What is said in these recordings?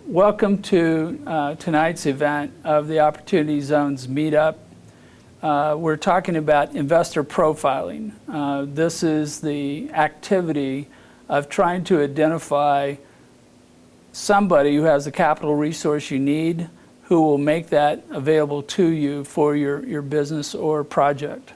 Welcome to tonight's event of the Opportunity Zones Meetup. We're talking about investor profiling. This is the activity of trying to identify somebody who has the capital resource you need, who will make that available to you for your business or project.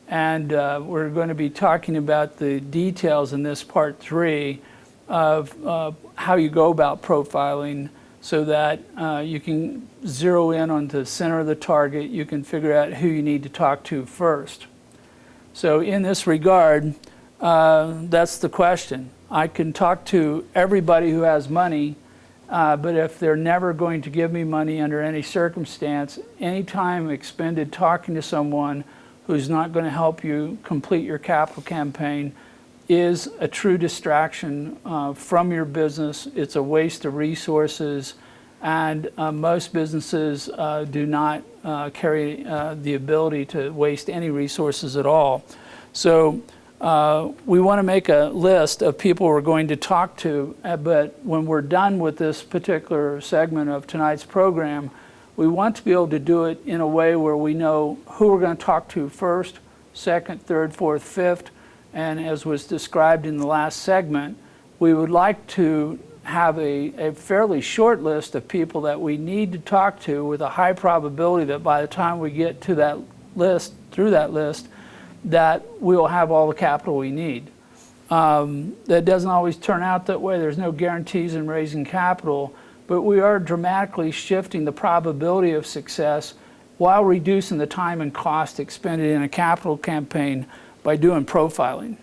And we're going to be talking about the details in this part 3 of how you go about profiling so that you can zero in on the center of the target. You can figure out who you need to talk to first. So in this regard, that's the question. I can talk to everybody who has money, but if they're never going to give me money under any circumstance, any time expended talking to someone who's not going to help you complete your capital campaign is a true distraction from your business. It's a waste of resources, and most businesses do not carry the ability to waste any resources at all. So we want to make a list of people we're going to talk to, but when we're done with this particular segment of tonight's program, we want to be able to do it in a way where we know who we're going to talk to first, second, third, fourth, fifth, and as was described in the last segment, we would like to have a fairly short list of people that we need to talk to with a high probability that by the time we get to that list, through that list, that we will have all the capital we need. That doesn't always turn out that way. There's no guarantees in raising capital, but we are dramatically shifting the probability of success while reducing the time and cost expended in a capital campaign by doing profiling.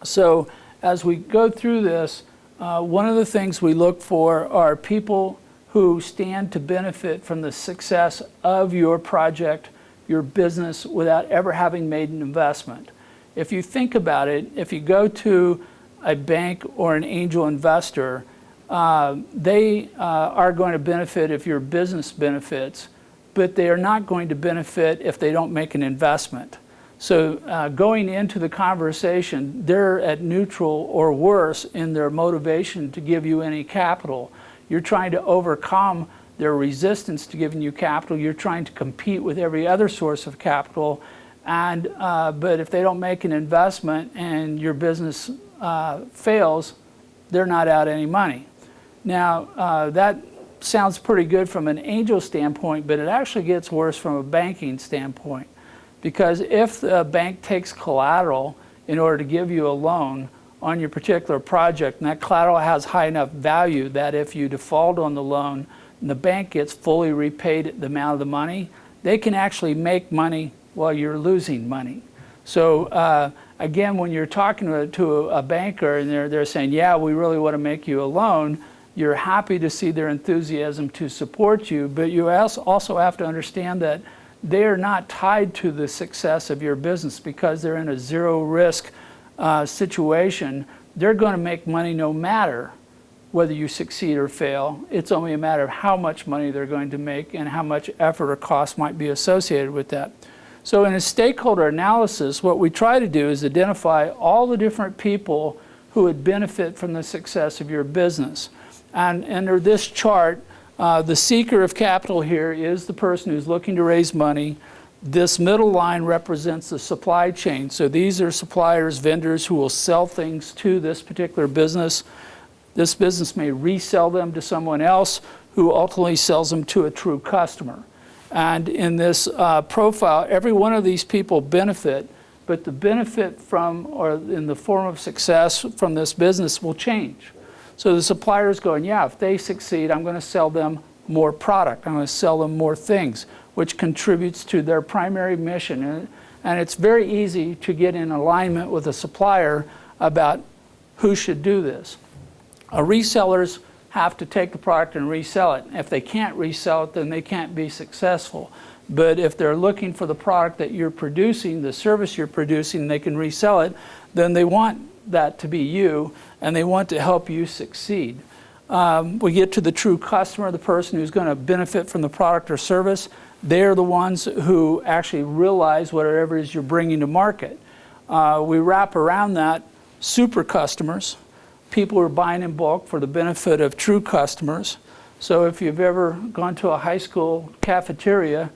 So as we go through this, one of the things we look for are people who stand to benefit from the success of your project, your business, without ever having made an investment. If you think about it, if you go to a bank or an angel investor, they are going to benefit if your business benefits, but they are not going to benefit if they don't make an investment. So going into the conversation, they're at neutral or worse in their motivation to give you any capital. You're trying to overcome their resistance to giving you capital. You're trying to compete with every other source of capital. And but if they don't make an investment and your business fails, they're not out any money. Now, that sounds pretty good from an angel standpoint, but it actually gets worse from a banking standpoint. Because if the bank takes collateral in order to give you a loan on your particular project, and that collateral has high enough value that if you default on the loan and the bank gets fully repaid the amount of the money, they can actually make money while you're losing money. So again, when you're talking to a banker and they're saying, yeah, we really want to make you a loan, you're happy to see their enthusiasm to support you, but you also have to understand that they are not tied to the success of your business because they're in a zero risk situation. They're going to make money no matter whether you succeed or fail. It's only a matter of how much money they're going to make and how much effort or cost might be associated with that. So in a stakeholder analysis, what we try to do is identify all the different people who would benefit from the success of your business. And under this chart, the seeker of capital here is the person who's looking to raise money. This middle line represents the supply chain. So these are suppliers, vendors who will sell things to this particular business. This business may resell them to someone else who ultimately sells them to a true customer. And in this profile, every one of these people benefit, but the benefit from, or in the form of success from this business will change. So the supplier is going, yeah, if they succeed, I'm going to sell them more product. I'm going to sell them more things, which contributes to their primary mission. And it's very easy to get in alignment with a supplier about who should do this. Resellers have to take the product and resell it. If they can't resell it, then they can't be successful. But if they're looking for the product that you're producing, the service you're producing, they can resell it, then they want that to be you, and they want to help you succeed. We get to the true customer, the person who's going to benefit from the product or service. They're the ones who actually realize whatever it is you're bringing to market. We wrap around that super customers, people who are buying in bulk for the benefit of true customers. So if you've ever gone to a high school cafeteria,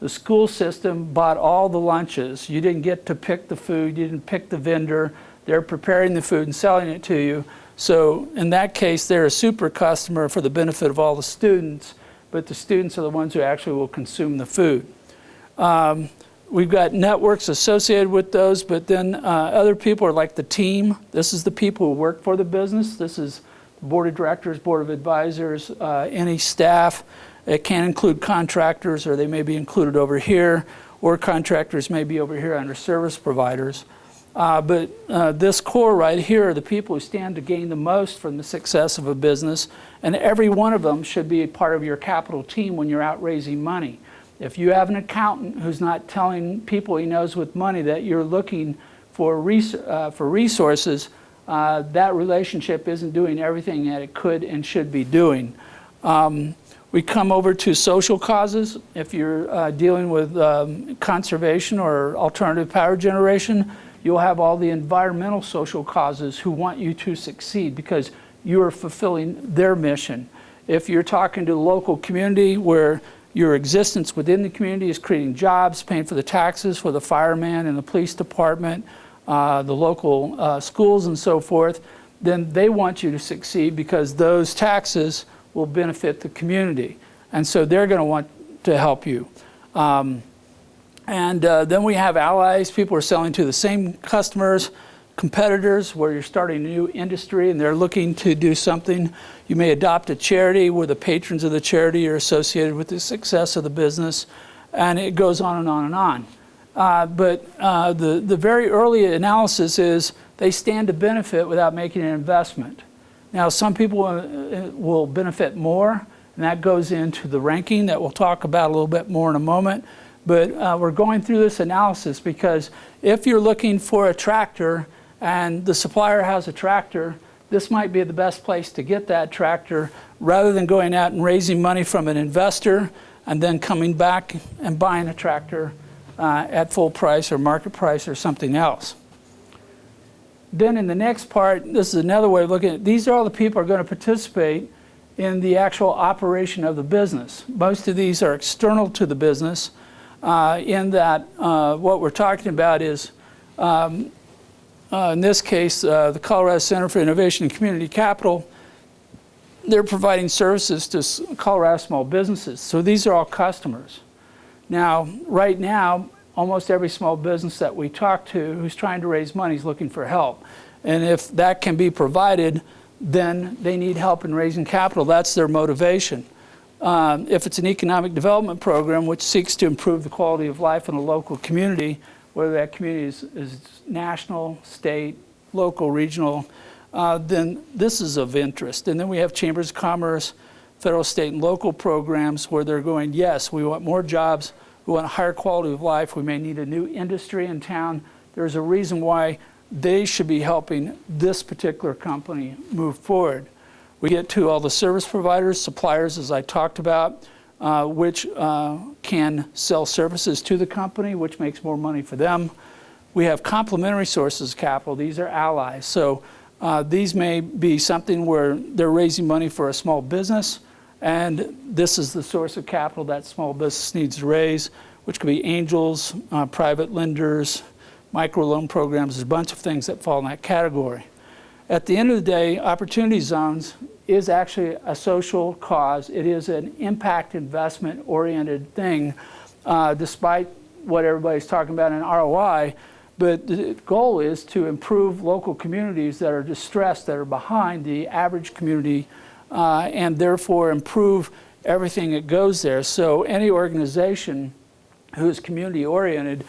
the school system bought all the lunches. You didn't get to pick the food, you didn't pick the vendor. They're preparing the food and selling it to you. So in that case, they're a super customer for the benefit of all the students, but the students are the ones who actually will consume the food. We've got networks associated with those, but then other people are like the team. This is the people who work for the business. This is the board of directors, board of advisors, any staff. It can include contractors, or they may be included over here, or contractors may be over here under service providers. But this core right here are the people who stand to gain the most from the success of a business, and every one of them should be a part of your capital team when you're out raising money. If you have an accountant who's not telling people he knows with money that you're looking for resources, that relationship isn't doing everything that it could and should be doing. We come over to social causes. If you're dealing with conservation or alternative power generation, you'll have all the environmental social causes who want you to succeed because you are fulfilling their mission. If you're talking to the local community where your existence within the community is creating jobs, paying for the taxes for the fireman and the police department, the local schools and so forth, then they want you to succeed because those taxes will benefit the community. And so they're going to want to help you. Then we have allies, people who are selling to the same customers, competitors where you're starting a new industry and they're looking to do something. You may adopt a charity where the patrons of the charity are associated with the success of the business, and it goes on and on and on. The very early analysis is they stand to benefit without making an investment. Now, some people will benefit more, and that goes into the ranking that we'll talk about a little bit more in a moment. But we're going through this analysis because if you're looking for a tractor and the supplier has a tractor, this might be the best place to get that tractor rather than going out and raising money from an investor and then coming back and buying a tractor at full price or market price or something else. Then in the next part, this is another way of looking at it. These are all the people who are going to participate in the actual operation of the business. Most of these are external to the business in that what we're talking about is in this case, the Colorado Center for Innovation and Community Capital, they're providing services to Colorado small businesses. So these are all customers. Now, right now, almost every small business that we talk to who's trying to raise money is looking for help. And if that can be provided, then they need help in raising capital. That's their motivation. If it's an economic development program which seeks to improve the quality of life in a local community, whether that community is national, state, local, regional, then this is of interest. And then we have chambers of commerce, federal, state, and local programs where they're going, yes, we want more jobs, we want a higher quality of life, we may need a new industry in town. There's a reason why they should be helping this particular company move forward. We get to all the service providers, suppliers, as I talked about, which can sell services to the company, which makes more money for them. We have complementary sources of capital. These are allies. So these may be something where they're raising money for a small business, and this is the source of capital that small business needs to raise, which could be angels, private lenders, microloan programs. There's a bunch of things that fall in that category. At the end of the day, Opportunity Zones is actually a social cause. It is an impact investment-oriented thing, despite what everybody's talking about in ROI. But the goal is to improve local communities that are distressed, that are behind the average community, and therefore improve everything that goes there. So any organization who is community-oriented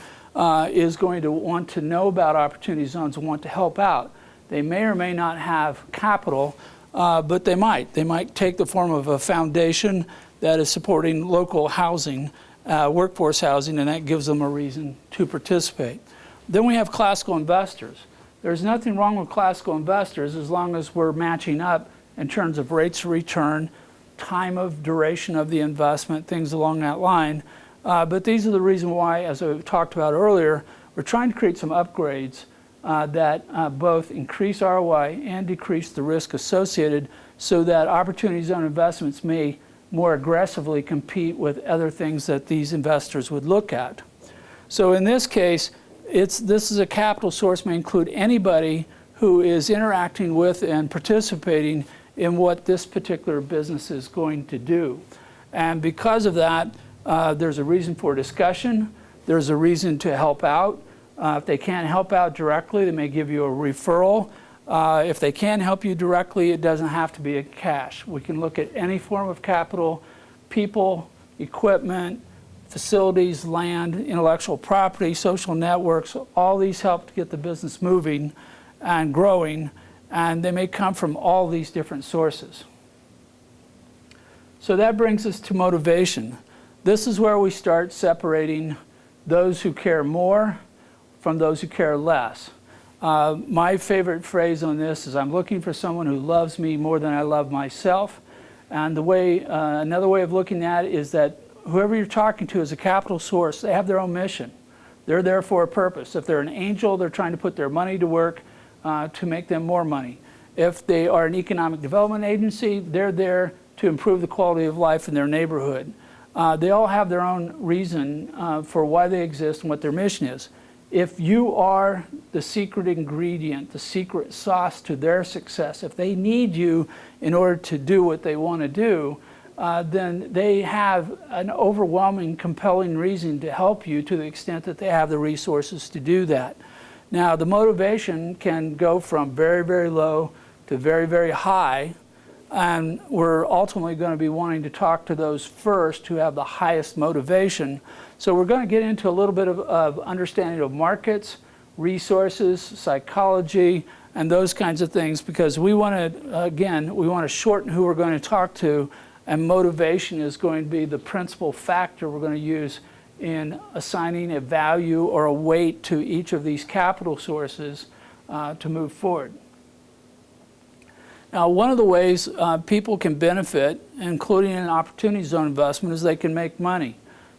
is going to want to know about Opportunity Zones and want to help out. They may or may not have capital, but they might. They might take the form of a foundation that is supporting local housing, workforce housing, and that gives them a reason to participate. Then we have classical investors. There's nothing wrong with classical investors as long as we're matching up in terms of rates of return, time of duration of the investment, things along that line. But these are the reason why, as I talked about earlier, we're trying to create some upgrades that both increase ROI and decrease the risk associated so that opportunity zone investments may more aggressively compete with other things that these investors would look at. So in this case, this is a capital source may include anybody who is interacting with and participating in what this particular business is going to do. And because of that, there's a reason for discussion. There's a reason to help out. If they can't help out directly, they may give you a referral. If they can help you directly, it doesn't have to be in cash. We can look at any form of capital, people, equipment, facilities, land, intellectual property, social networks. All these help to get the business moving and growing, and they may come from all these different sources. So that brings us to motivation. This is where we start separating those who care more from those who care less. My favorite phrase on this is, I'm looking for someone who loves me more than I love myself. And another way of looking at it is that whoever you're talking to is a capital source. They have their own mission. They're there for a purpose. If they're an angel, they're trying to put their money to work to make them more money. If they are an economic development agency, they're there to improve the quality of life in their neighborhood. They all have their own reason for why they exist and what their mission is. If you are the secret ingredient, the secret sauce to their success, if they need you in order to do what they want to do, then they have an overwhelming, compelling reason to help you to the extent that they have the resources to do that. Now, the motivation can go from very, very low to very, very high, and we're ultimately going to be wanting to talk to those first who have the highest motivation. So we're going to get into a little bit of understanding of markets, resources, psychology, and those kinds of things, because we want to, again, we want to shorten who we're going to talk to, and motivation is going to be the principal factor we're going to use in assigning a value or a weight to each of these capital sources to move forward. Now, one of the ways people can benefit, including an opportunity zone investment, is they can make money.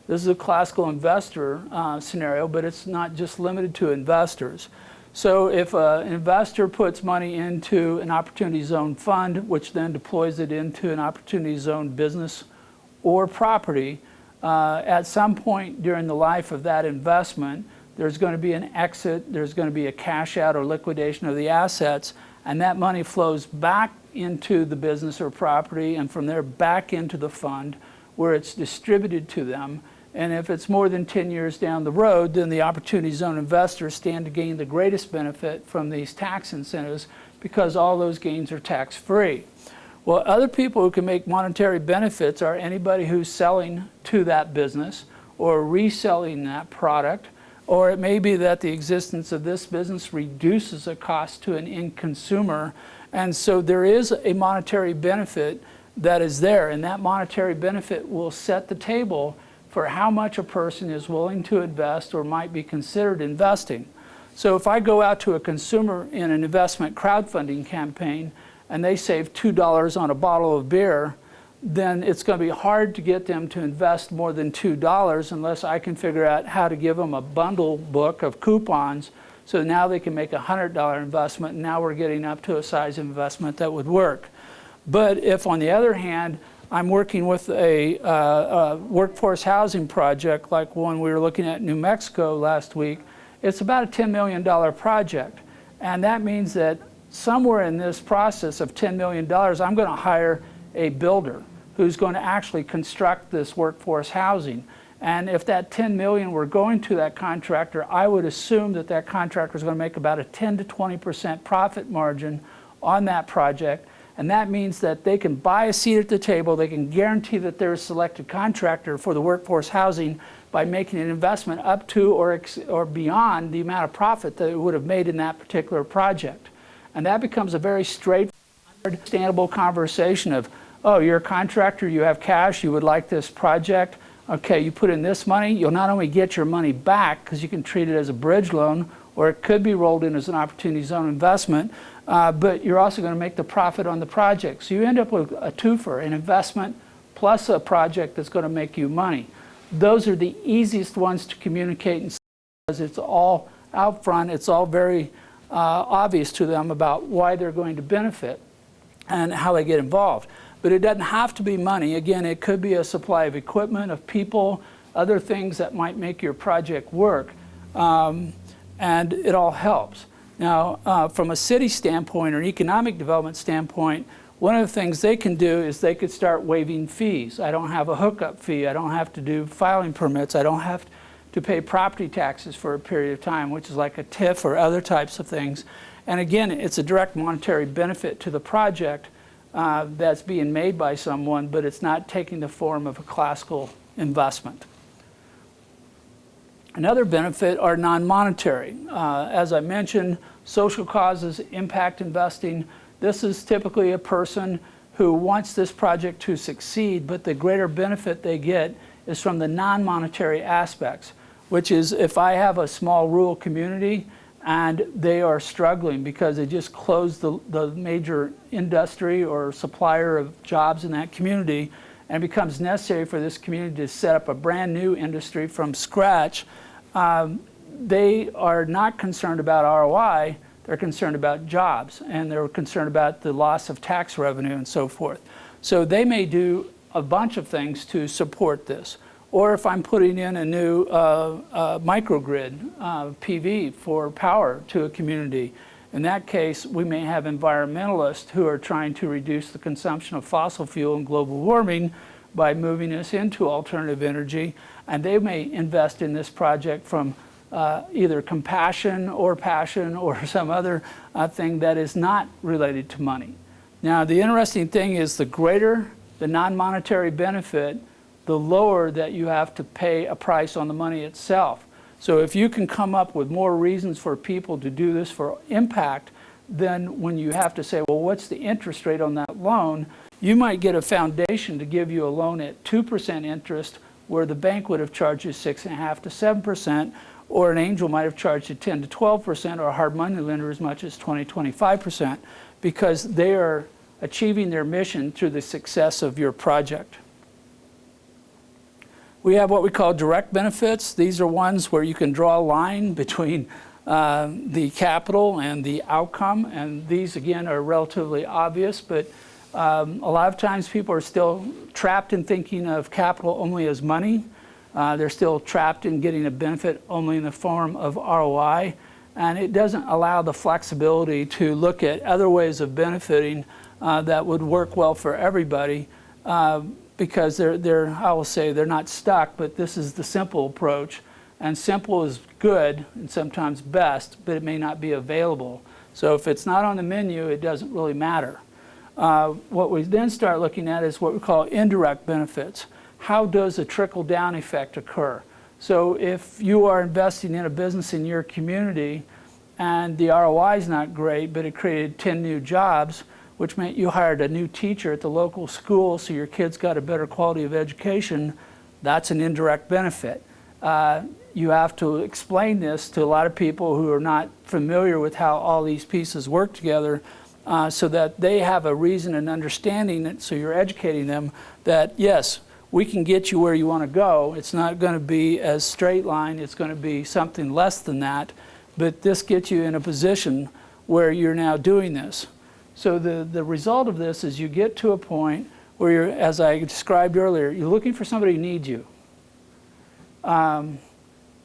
This is a classical investor scenario, but it's not just limited to investors. So if an investor puts money into an opportunity zone fund, which then deploys it into an opportunity zone business or property, at some point during the life of that investment, there's going to be an exit, there's going to be a cash out or liquidation of the assets, and that money flows back into the business or property, and from there back into the fund where it's distributed to them. And if it's more than 10 years down the road, then the opportunity zone investors stand to gain the greatest benefit from these tax incentives because all those gains are tax-free. Well, other people who can make monetary benefits are anybody who's selling to that business or reselling that product, or it may be that the existence of this business reduces a cost to an end consumer. And so there is a monetary benefit that is there, and that monetary benefit will set the table for how much a person is willing to invest or might be considered investing. So if I go out to a consumer in an investment crowdfunding campaign and they save $2 on a bottle of beer, then it's going to be hard to get them to invest more than $2 unless I can figure out how to give them a bundle book of coupons so now they can make a $100 investment, and now we're getting up to a size of investment that would work. But if, on the other hand, I'm working with a workforce housing project like one we were looking at in New Mexico last week, it's about a $10 million project. And that means that somewhere in this process of $10 million, I'm going to hire a builder who's going to actually construct this workforce housing. And if that $10 million were going to that contractor, I would assume that that contractor is going to make about a 10 to 20% profit margin on that project. And that means that they can buy a seat at the table, they can guarantee that they're a selected contractor for the workforce housing by making an investment up to or beyond the amount of profit that it would have made in that particular project. And that becomes a very straightforward, understandable conversation of, oh, you're a contractor, you have cash, you would like this project. Okay, you put in this money, you'll not only get your money back because you can treat it as a bridge loan, or it could be rolled in as an opportunity zone investment, but you're also going to make the profit on the project. So you end up with a twofer, an investment plus a project that's going to make you money. Those are the easiest ones to communicate and because it's all out front, it's all very obvious to them about why they're going to benefit and how they get involved. But it doesn't have to be money. Again, it could be a supply of equipment, of people, other things that might make your project work, and it all helps. Now, from a city standpoint or an economic development standpoint, one of the things they can do is they could start waiving fees. I don't have a hookup fee. I don't have to do filing permits. I don't have to pay property taxes for a period of time, which is like a TIF or other types of things. And again, it's a direct monetary benefit to the project that's being made by someone, but it's not taking the form of a classical investment. Another benefit are non-monetary. As I mentioned, social causes, impact investing. This is typically a person who wants this project to succeed, but the greater benefit they get is from the non-monetary aspects, which is if I have a small rural community and they are struggling because they just closed the major industry or supplier of jobs in that community, and it becomes necessary for this community to set up a brand new industry from scratch, they are not concerned about ROI, they're concerned about jobs, and they're concerned about the loss of tax revenue and so forth. So they may do a bunch of things to support this. Or if I'm putting in a new microgrid, PV for power to a community, in that case, we may have environmentalists who are trying to reduce the consumption of fossil fuel and global warming by moving us into alternative energy, and they may invest in this project from either compassion or passion or some other thing that is not related to money. Now, the interesting thing is the greater the non-monetary benefit, the lower that you have to pay a price on the money itself. So if you can come up with more reasons for people to do this for impact, then when you have to say, well, what's the interest rate on that loan, you might get a foundation to give you a loan at 2% interest where the bank would have charged you 6.5% to 7%, or an angel might have charged you 10 to 12%, or a hard money lender as much as 20, 25%, because they are achieving their mission through the success of your project. We have what we call direct benefits. These are ones where you can draw a line between the capital and the outcome, and these again are relatively obvious, but a lot of times people are still trapped in thinking of capital only as money. They're still trapped in getting a benefit only in the form of ROI, and it doesn't allow the flexibility to look at other ways of benefiting that would work well for everybody. Because they're, I will say, they're not stuck, but this is the simple approach. And simple is good and sometimes best, but it may not be available. So if it's not on the menu, it doesn't really matter. What we then start looking at is what we call indirect benefits. How does a trickle-down effect occur? So if you are investing in a business in your community and the ROI is not great, but it created 10 new jobs, which meant you hired a new teacher at the local school so your kids got a better quality of education, that's an indirect benefit. You have to explain this to a lot of people who are not familiar with how all these pieces work together so that they have a reason and understanding it, so you're educating them that, yes, we can get you where you want to go. It's not going to be a straight line. It's going to be something less than that, but this gets you in a position where you're now doing this. So the result of this is you get to a point where you're, as I described earlier, you're looking for somebody who needs you.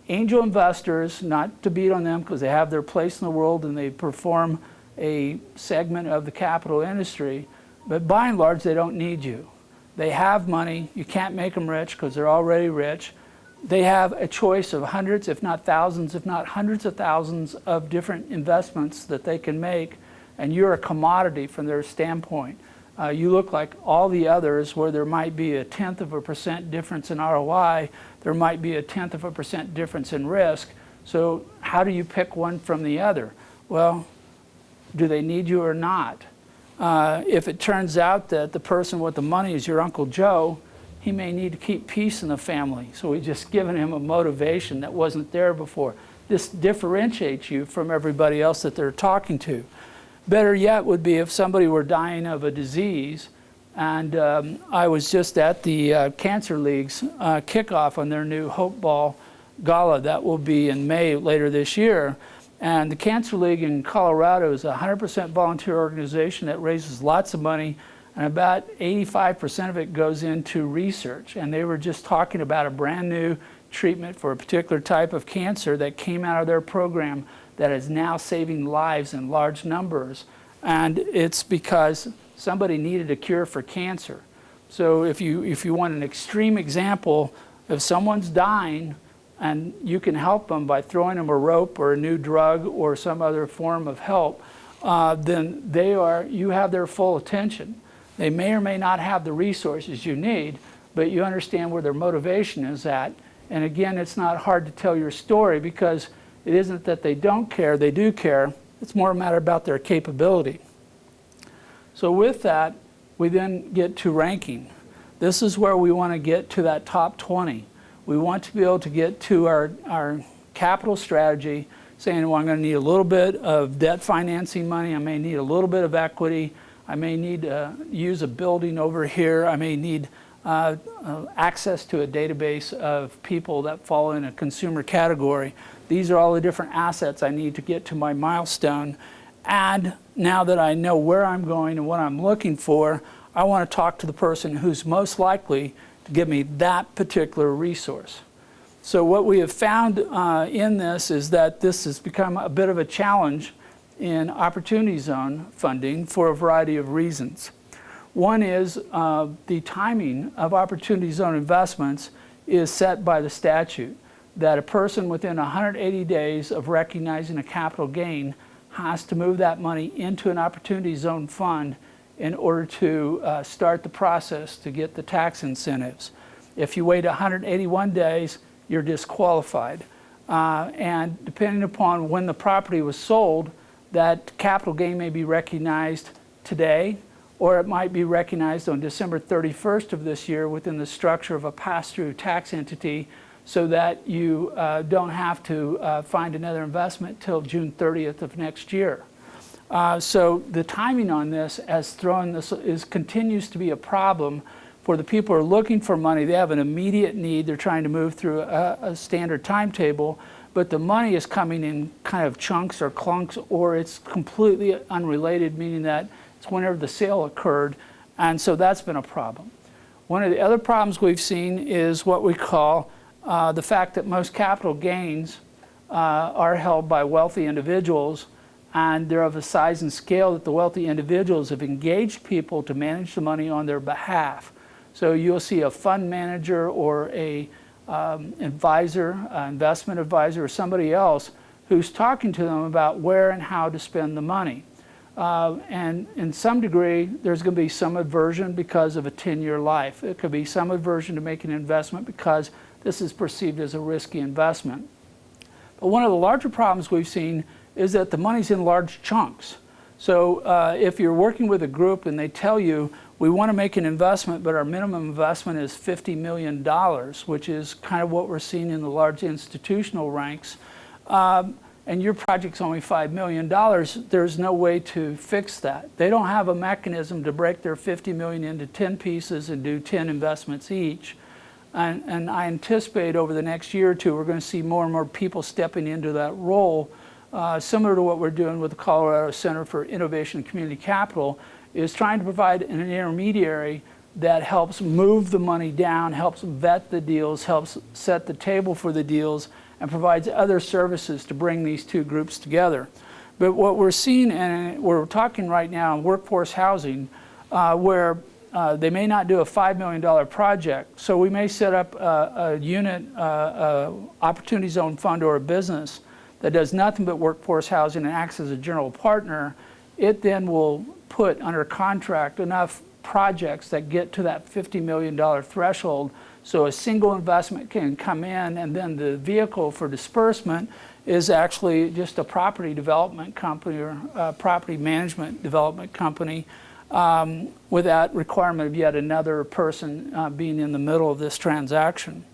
Angel investors, not to beat on them because they have their place in the world and they perform a segment of the capital industry, but by and large they don't need you. They have money. You can't make them rich because they're already rich. They have a choice of hundreds, if not thousands, if not hundreds of thousands of different investments that they can make, and you're a commodity from their standpoint. You look like all the others where there might be 0.1% difference in ROI, there might be 0.1% difference in risk. So how do you pick one from the other? Well, do they need you or not? If it turns out that the person with the money is your Uncle Joe, he may need to keep peace in the family. So we've just given him a motivation that wasn't there before. This differentiates you from everybody else that they're talking to. Better yet would be if somebody were dying of a disease, and I was just at the Cancer League's kickoff on their new Hope Ball Gala that will be in May later this year. And the Cancer League in Colorado is a 100% volunteer organization that raises lots of money, and about 85% of it goes into research. And they were just talking about a brand new treatment for a particular type of cancer that came out of their program that is now saving lives in large numbers. And it's because somebody needed a cure for cancer. So if you want an extreme example, if someone's dying and you can help them by throwing them a rope or a new drug or some other form of help, then you have their full attention. They may or may not have the resources you need, but you understand where their motivation is at. And again, it's not hard to tell your story because it isn't that they don't care, they do care. It's more a matter about their capability. So with that, we then get to ranking. This is where we want to get to that top 20. We want to be able to get to our capital strategy, saying, well, I'm going to need a little bit of debt financing money, I may need a little bit of equity, I may need to use a building over here, I may need access to a database of people that fall in a consumer category. These are all the different assets I need to get to my milestone. And now that I know where I'm going and what I'm looking for, I want to talk to the person who's most likely to give me that particular resource. So what we have found in this is that this has become a bit of a challenge in Opportunity Zone funding for a variety of reasons. One is the timing of Opportunity Zone investments is set by the statute, that a person within 180 days of recognizing a capital gain has to move that money into an Opportunity Zone fund in order to start the process to get the tax incentives. If you wait 181 days, you're disqualified. And depending upon when the property was sold, that capital gain may be recognized today, or it might be recognized on December 31st of this year within the structure of a pass-through tax entity, so that you don't have to find another investment till June 30th of next year. So the timing on this continues to be a problem for the people who are looking for money. They have an immediate need. They're trying to move through a standard timetable, but the money is coming in kind of chunks or clunks, or it's completely unrelated, meaning that it's whenever the sale occurred, and so that's been a problem. One of the other problems we've seen is what we call the fact that most capital gains are held by wealthy individuals, and they're of a size and scale that the wealthy individuals have engaged people to manage the money on their behalf. So you'll see a fund manager or a advisor, investment advisor, or somebody else who's talking to them about where and how to spend the money. And in some degree, there's going to be some aversion because of a 10-year life. It could be some aversion to making an investment because this is perceived as a risky investment. But one of the larger problems we've seen is that the money's in large chunks. So if you're working with a group and they tell you, we want to make an investment, but our minimum investment is $50 million, which is kind of what we're seeing in the large institutional ranks, and your project's only $5 million, there's no way to fix that. They don't have a mechanism to break their $50 million into 10 pieces and do 10 investments each. And I anticipate over the next year or two, we're going to see more and more people stepping into that role, similar to what we're doing with the Colorado Center for Innovation and Community Capital, is trying to provide an intermediary that helps move the money down, helps vet the deals, helps set the table for the deals, and provides other services to bring these two groups together. But what we're seeing, and we're talking right now in workforce housing, where they may not do a $5 million project. So we may set up a unit, Opportunity Zone fund or a business that does nothing but workforce housing and acts as a general partner. It then will put under contract enough projects that get to that $50 million threshold, so a single investment can come in, and then the vehicle for disbursement is actually just a property development company or a property management development company without requirement of yet another person being in the middle of this transaction.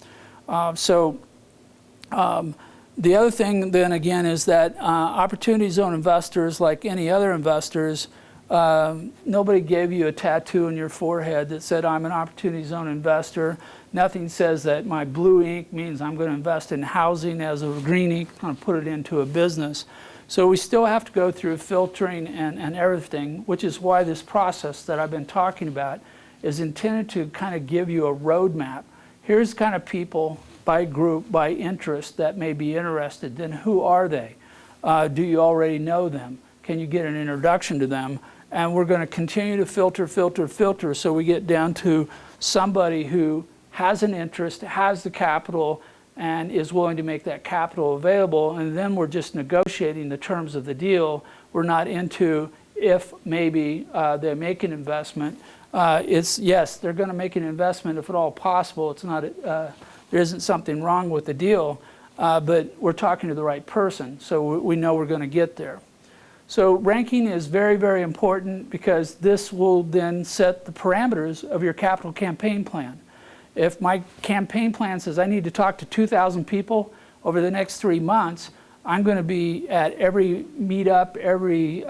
The other thing then again is that opportunity zone investors, like any other investors, nobody gave you a tattoo on your forehead that said I'm an opportunity zone investor. Nothing says that my blue ink means I'm going to invest in housing, as a green ink, I'm going to put it into a business. So we still have to go through filtering and everything, which is why this process that I've been talking about is intended to kind of give you a roadmap. Here's kind of people by group, by interest that may be interested. Then who are they? Do you already know them? Can you get an introduction to them? And we're going to continue to filter, filter, filter, so we get down to somebody who has an interest, has the capital, and is willing to make that capital available. And then we're just negotiating the terms of the deal. We're not into if maybe they make an investment. It's yes, they're going to make an investment if at all possible. It's not, there isn't something wrong with the deal, but we're talking to the right person, so we know we're going to get there. So ranking is very, very important because this will then set the parameters of your capital campaign plan. If my campaign plan says I need to talk to 2,000 people over the next 3 months, I'm going to be at every meetup, every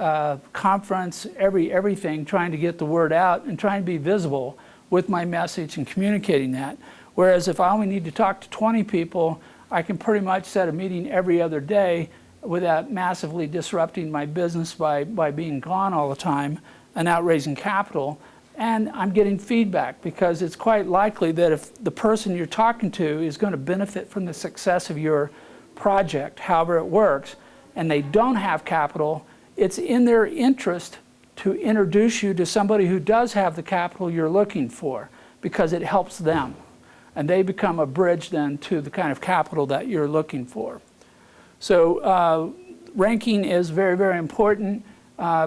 conference, everything, trying to get the word out and trying to be visible with my message and communicating that. Whereas if I only need to talk to 20 people, I can pretty much set a meeting every other day without massively disrupting my business by being gone all the time and out raising capital. And I'm getting feedback because it's quite likely that if the person you're talking to is going to benefit from the success of your project, however it works, and they don't have capital, it's in their interest to introduce you to somebody who does have the capital you're looking for because it helps them. And they become a bridge then to the kind of capital that you're looking for. So ranking is very, very important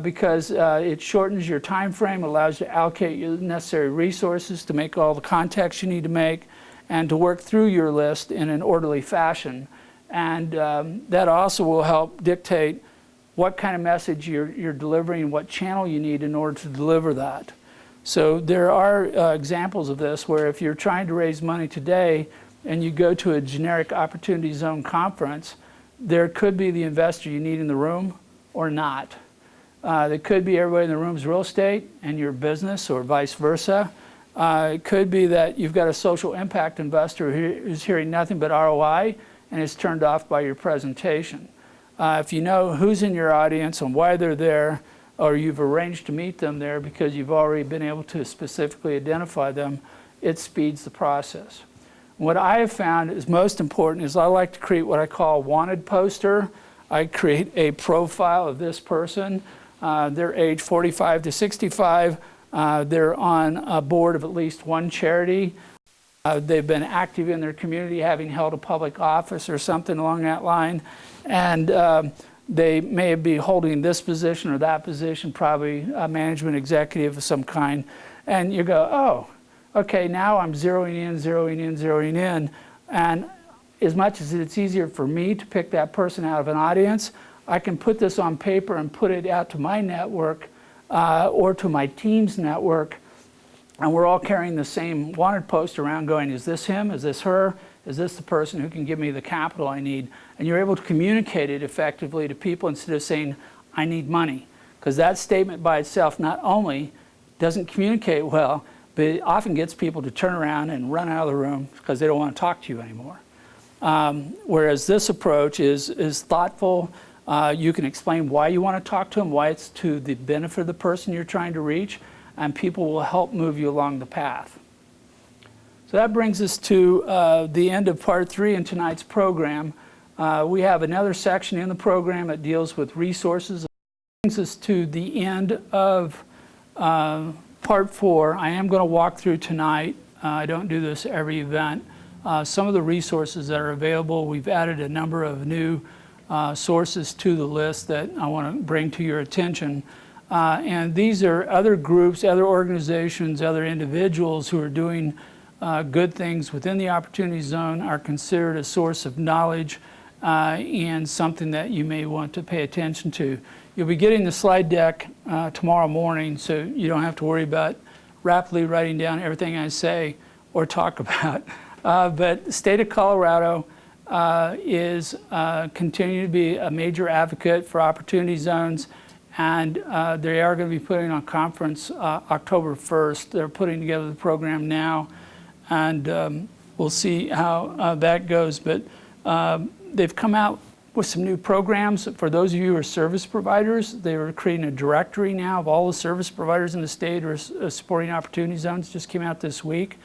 because it shortens your time frame, allows you to allocate your necessary resources to make all the contacts you need to make and to work through your list in an orderly fashion. And that also will help dictate what kind of message you're delivering, what channel you need in order to deliver that. So there are examples of this where if you're trying to raise money today and you go to a generic opportunity zone conference, there could be the investor you need in the room or not. There could be everybody in the room's real estate and your business or vice versa. It could be that you've got a social impact investor who's hearing nothing but ROI and is turned off by your presentation. If you know who's in your audience and why they're there, or you've arranged to meet them there because you've already been able to specifically identify them, it speeds the process. What I have found is most important is I like to create what I call a wanted poster. I create a profile of this person. They're age 45 to 65. They're on a board of at least one charity. They've been active in their community, having held a public office or something along that line. And they may be holding this position or that position, probably a management executive of some kind. And you go, oh, okay, now I'm zeroing in, zeroing in, zeroing in. And as much as it's easier for me to pick that person out of an audience, I can put this on paper and put it out to my network or to my team's network. And we're all carrying the same wanted post around going, is this him? Is this her? Is this the person who can give me the capital I need? And you're able to communicate it effectively to people instead of saying, I need money. Because that statement by itself not only doesn't communicate well, but it often gets people to turn around and run out of the room because they don't want to talk to you anymore. Whereas this approach is thoughtful. You can explain why you want to talk to them, why it's to the benefit of the person you're trying to reach, and people will help move you along the path. So that brings us to the end of part 3 in tonight's program. We have another section in the program that deals with resources. That brings us to the end of part 4. I am going to walk through tonight. I don't do this every event. Some of the resources that are available. We've added a number of new sources to the list that I want to bring to your attention. And these are other groups, other organizations, other individuals who are doing good things within the Opportunity Zone, are considered a source of knowledge and something that you may want to pay attention to. You'll be getting the slide deck tomorrow morning, so you don't have to worry about rapidly writing down everything I say or talk about. But the state of Colorado is continuing to be a major advocate for opportunity zones, and they are going to be putting on a conference October 1st. They're putting together the program now, and we'll see how that goes. But they've come out with some new programs. For those of you who are service providers, they are creating a directory now of all the service providers in the state who are supporting opportunity zones. Just came out this week.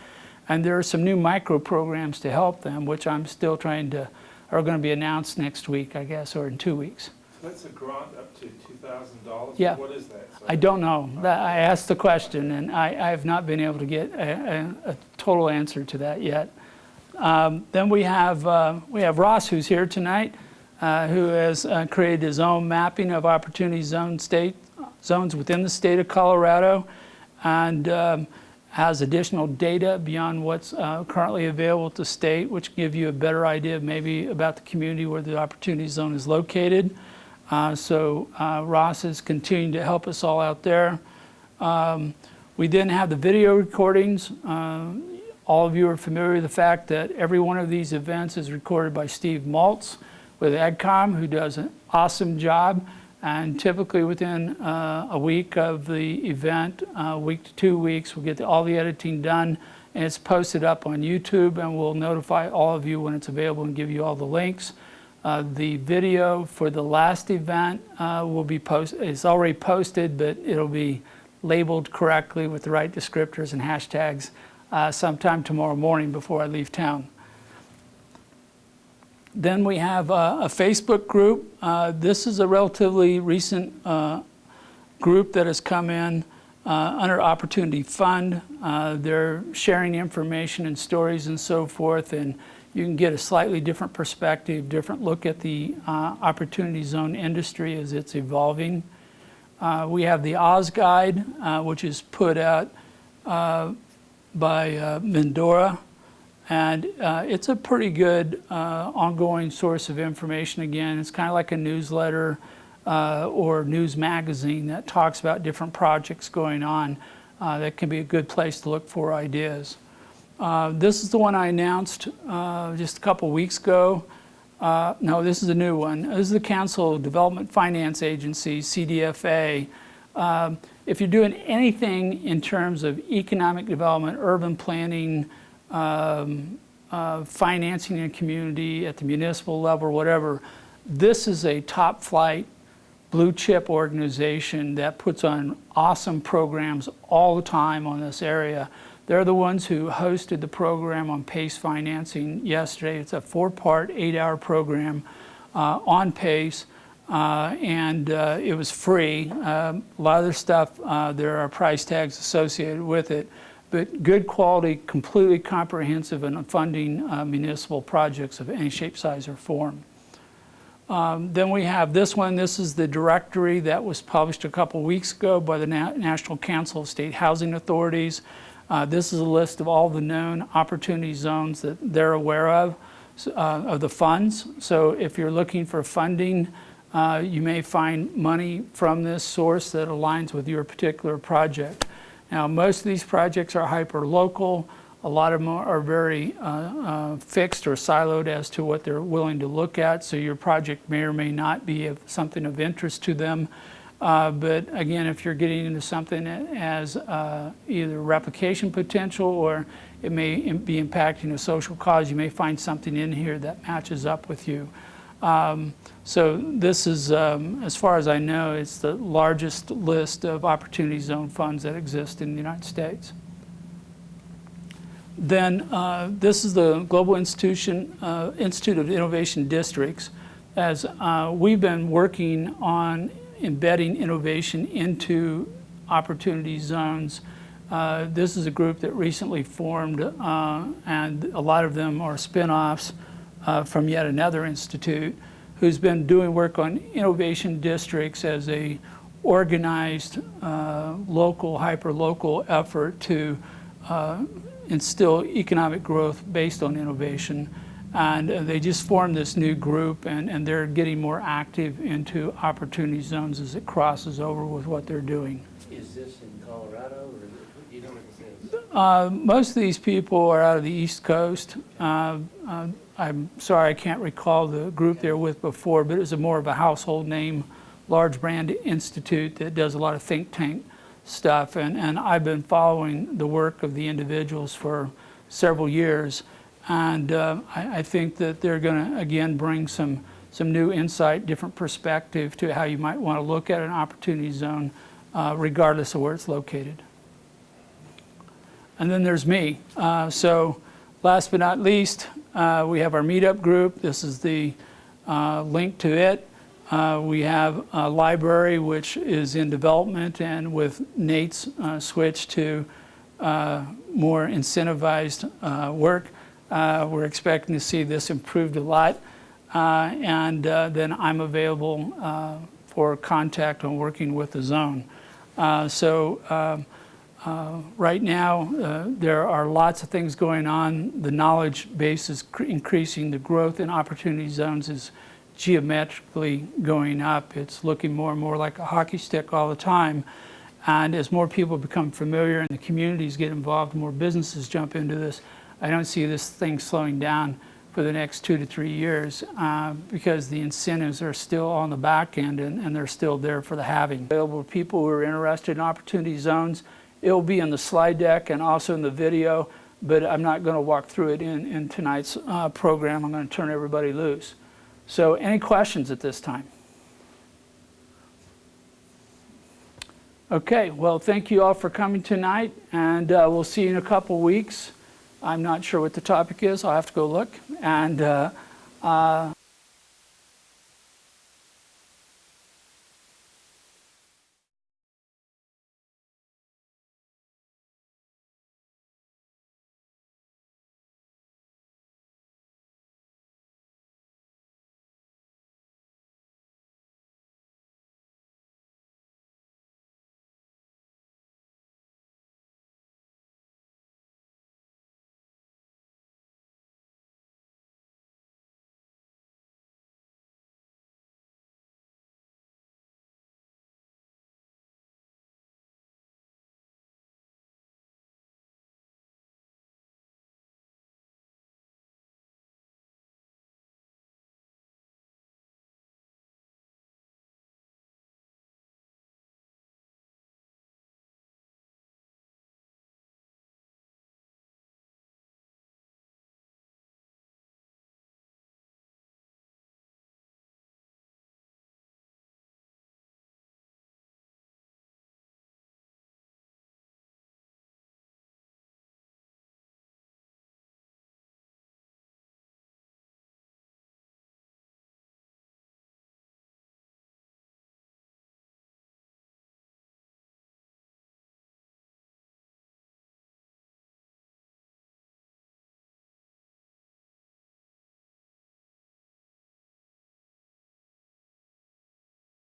And there are some new micro programs to help them, which I'm still trying to, are going to be announced next week, I guess, or in 2 weeks. So that's a grant up to $2,000? Yeah. What is that? I don't know. I asked the question, and I have not been able to get a total answer to that yet. Then we have Ross, who's here tonight, who has created his own mapping of opportunity zones within the state of Colorado, and has additional data beyond what's currently available at the state, which give you a better idea maybe about the community where the opportunity zone is located. So Ross is continuing to help us all out there. We then have the video recordings. All of you are familiar with the fact that every one of these events is recorded by Steve Maltz with AdCom, who does an awesome job. And typically within a week of the event, week to 2 weeks, we'll get all the editing done, and it's posted up on YouTube, and we'll notify all of you when it's available and give you all the links. The video for the last event will be posted. It's already posted, but it'll be labeled correctly with the right descriptors and hashtags sometime tomorrow morning before I leave town. Then we have a Facebook group. This is a relatively recent group that has come in under Opportunity Fund. They're sharing information and stories and so forth, and you can get a slightly different perspective, different look at the opportunity zone industry as it's evolving. We have the Oz Guide, which is put out by Mendora. And it's a pretty good ongoing source of information. Again, it's kind of like a newsletter or news magazine that talks about different projects going on. That can be a good place to look for ideas. This is the one I announced just a couple weeks ago. No, this is a new one. This is the Council of Development Finance Agency, CDFA. If you're doing anything in terms of economic development, urban planning, financing in a community at the municipal level, whatever, this is a top flight blue chip organization that puts on awesome programs all the time on this area. They're the ones who hosted the program on PACE financing yesterday. It's a 4-part, 8-hour program on PACE, and it was free. A lot of the stuff, there are price tags associated with it, but good quality, completely comprehensive and funding municipal projects of any shape, size, or form. Then we have this one. This is the directory that was published a couple weeks ago by the National Council of State Housing Authorities. This is a list of all the known opportunity zones that they're aware of the funds. So if you're looking for funding, you may find money from this source that aligns with your particular project. Now, most of these projects are hyper-local. A lot of them are very fixed or siloed as to what they're willing to look at, so your project may or may not be something of interest to them. But again, if you're getting into something that has either replication potential or it may be impacting a social cause, you may find something in here that matches up with you. So this is, as far as I know, it's the largest list of opportunity zone funds that exist in the United States. Then this is the Global Institute of Innovation Districts. As we've been working on embedding innovation into opportunity zones, this is a group that recently formed, and a lot of them are spin-offs from yet another institute, who's been doing work on innovation districts as a organized, local, hyper-local effort to instill economic growth based on innovation. And they just formed this new group, and they're getting more active into opportunity zones as it crosses over with what they're doing. Is this in Colorado, or do you know where this is? Most of these people are out of the East Coast. I'm sorry I can't recall the group they were with before, but it was more of a household name, large brand institute that does a lot of think tank stuff. And I've been following the work of the individuals for several years. And I think that they're going to, again, bring some new insight, different perspective to how you might want to look at an opportunity zone, regardless of where it's located. And then there's me. So last but not least, we have our meetup group. This is the link to it. We have a library which is in development, and with Nate's switch to more incentivized work, we're expecting to see this improved a lot. And then I'm available for contact on working with the zone. Right now, there are lots of things going on. The knowledge base is increasing. The growth in opportunity zones is geometrically going up. It's looking more and more like a hockey stick all the time. And as more people become familiar and the communities get involved, more businesses jump into this, I don't see this thing slowing down for the next 2 to 3 years because the incentives are still on the back end and they're still there for the having. Available to people who are interested in opportunity zones. It will be in the slide deck and also in the video, but I'm not going to walk through it in tonight's program. I'm going to turn everybody loose. So any questions at this time? Okay, well, thank you all for coming tonight, and we'll see you in a couple weeks. I'm not sure what the topic is. I'll have to go look. And